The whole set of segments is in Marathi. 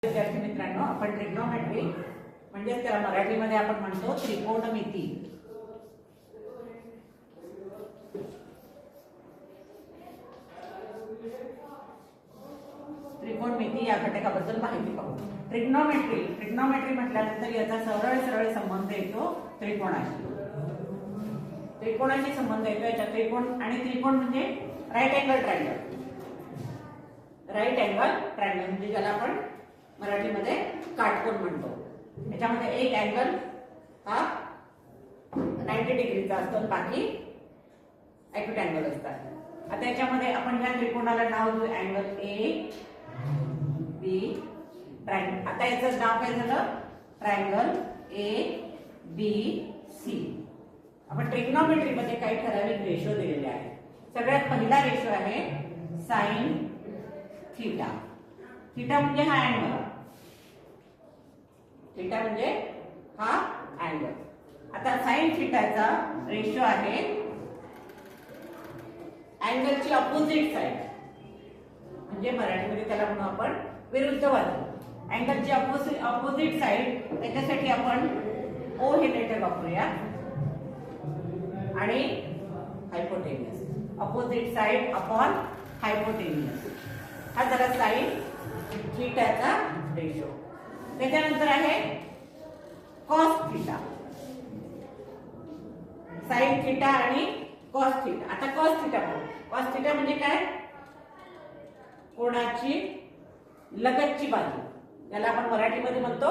विद्यार्थी मित्रांनो, आपण ट्रिग्नोमेट्री म्हणजे त्याला मराठीमध्ये आपण म्हणतो त्रिकोणमिती. त्रिकोणमिती या घटकाबद्दल माहिती पाहू. ट्रिग्नोमेट्री म्हटल्यानंतर याचा सरळ संबंध येतो त्रिकोणाशी. त्रिकोणाशी संबंध येतो याच्या त्रिकोण आणि त्रिकोण म्हणजे right angle triangle. Right angle triangle म्हणजे ज्याला आपण मराठीमध्ये काटकोन म्हणतो. याच्यामध्ये एक अँगल हा 90 डिग्रीचा असतो आणि बाकी ॲक्यूट अँगल असतात. आता याच्यामध्ये आपण या त्रिकोणाला नाव देऊ अँगल ए बी ट्रायंगल. आता याचं नाव काय झालं? Triangle A B C. आपण ट्रिग्नोमेट्री मध्ये काही ठराविक रेशो दिलेले आहेत. सगळ्यात पहिला रेशो आहे साइन थीटा. थीटा म्हणजे हा अँगल. थीटा म्हणजे हा अँगल. आता साइन थीटाचा रेशो आहे अँगलची अपोजिट साइड, म्हणजे मराठीमध्ये त्याला म्हणू आपण विरुद्ध बाजू. अँगलची अपोजिट साइड, त्याच्यासाठी आपण ओ हे लेटर वापरूया आणि हायपोटेन्युअस. अपोजिट साइड अपॉन हायपोटेन्युअस हा झाला साइन थीटाचा रेशो. त्याच्यानंतर आहे कॉस थीटा. साइन थीटा आणि कॉस थीटा. आता कॉस थीटा पाहू. कॉस थीटा म्हणजे काय? कोणाची लगतची बाजू, याला आपण मराठीमध्ये म्हणतो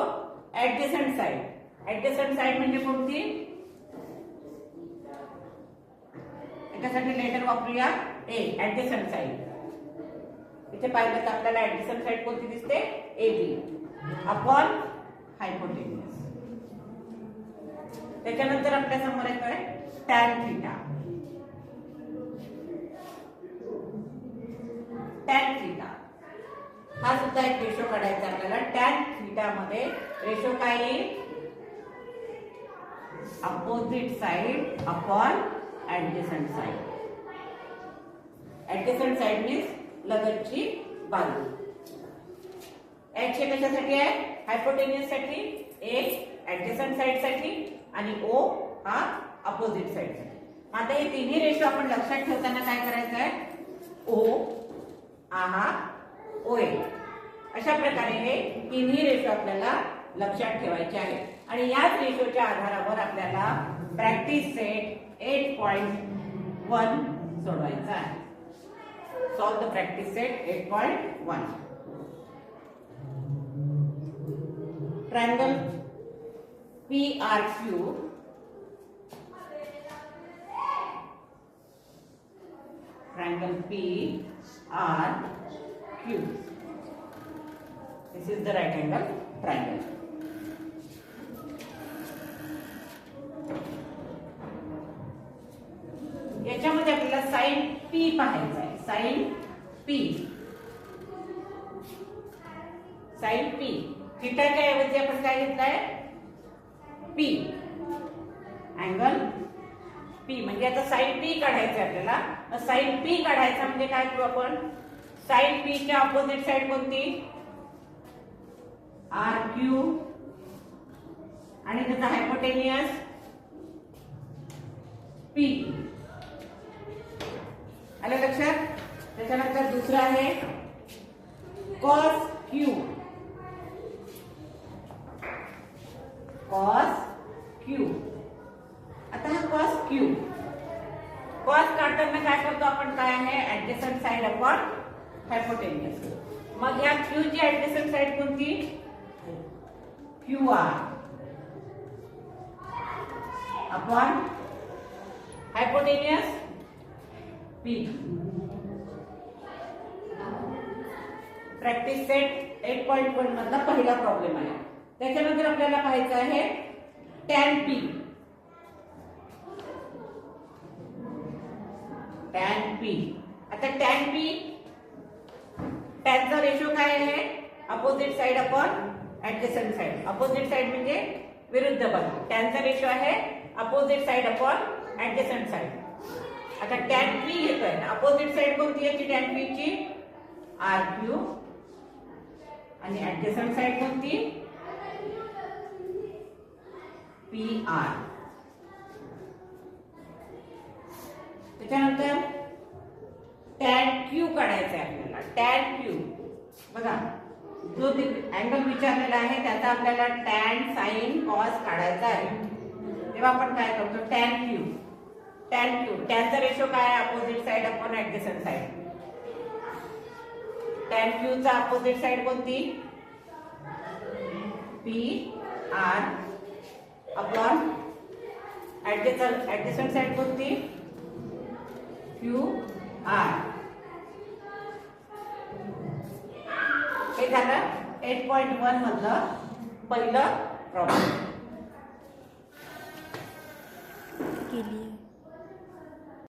ऍडजसंट साइड. ऍडजसंट साइड म्हणजे कोणती? याच्यासाठी लेटर वापरूया ए. Adjacent side. इथे पाहिलं तर आपल्याला ऍडजसंट साइड कोणती दिसते? A B upon hypotenuse. त्याच्यानंतर आपल्या समोर येतोय टॅन थीटा. टॅन थीटा हा सुद्धा एक रेशो काढायचा आपल्याला. टॅन थीटा मध्ये रेशो काय येईल? Opposite side upon adjacent side. Adjacent side means लगतची बाजू. एच हे कशासाठी आहे? हायपोटेन्युअस साठी. ए ऍडजसंट साइड साठी आणि ओ हा अपोजिट साइड साठी. आता हे तिन्ही रेशो आपण लक्षात ठेवताना काय करायचं आहे? ओ हा ओ ए अशा प्रकारे हे तिन्ही रेशो आपल्याला लक्षात ठेवायचे आहेत. आणि याच रेशोच्या आधारावर आपल्याला प्रॅक्टिस सेट 8.1 सोडवायचा आहे. Solve the practice set 8.1. Triangle PRQ triangle PRQ. This is the right angle triangle. याच्यामध्ये आपल्याला साइन P पाहायचा आहे. Sine P. Sine P. थीटाच्या ऐवजी आपण काय घेतलाय? P. Angle P. म्हणजे आता साइन P काढायचं आपल्याला. साइन P काढायचा म्हणजे काय करू आपण? साइन P च्या अपोजिट साइड कोणती? RQ आणि त्याचा हायपोटेन्युअस P. आलं लक्षात? त्याच्यानंतर दुसरं आहे cos Q. cos Q. आता हा cos Q. cos काढताना काय करतो आपण? काय आहे? Adjacent side upon hypotenuse. मग या Q ची ऍडजसंट साइड कोणती? QR upon hypotenuse P. Practice set 8.1 मधला पहिला प्रॉब्लेम आहे. त्याच्यानंतर आपल्याला पाहायचं आहे टॅन P. Tan P. आता टॅन P टॅनचा रेशो काय आहे? Opposite side upon adjacent side. Opposite side म्हणजे विरुद्ध बाजू. टॅनचा रेशो आहे opposite side upon adjacent side. आता टॅन P येतोय. अपोजिट साइड कोणती याची? टॅन P ची RQ आणि ऍडजसंट साइड कोणती? PR. त्याच्यानंतर tan Q काढायचा आहे आपल्याला. tan Q बघा, जो अँगल विचारलेला आहे त्याचा आपल्याला tan sin cos काढायचा आहे. तेव्हा आपण काय करतो? tan Q. tan चा रेशो काय आहे? Opposite side upon adjacent side. tan Q चा अपोजिट साइड कोणती? PR अपॉन ऍडजसंट साइड कोणती? QR. हे झालं 8.1 मधलं पहिलं प्रॉब्लेम. केली.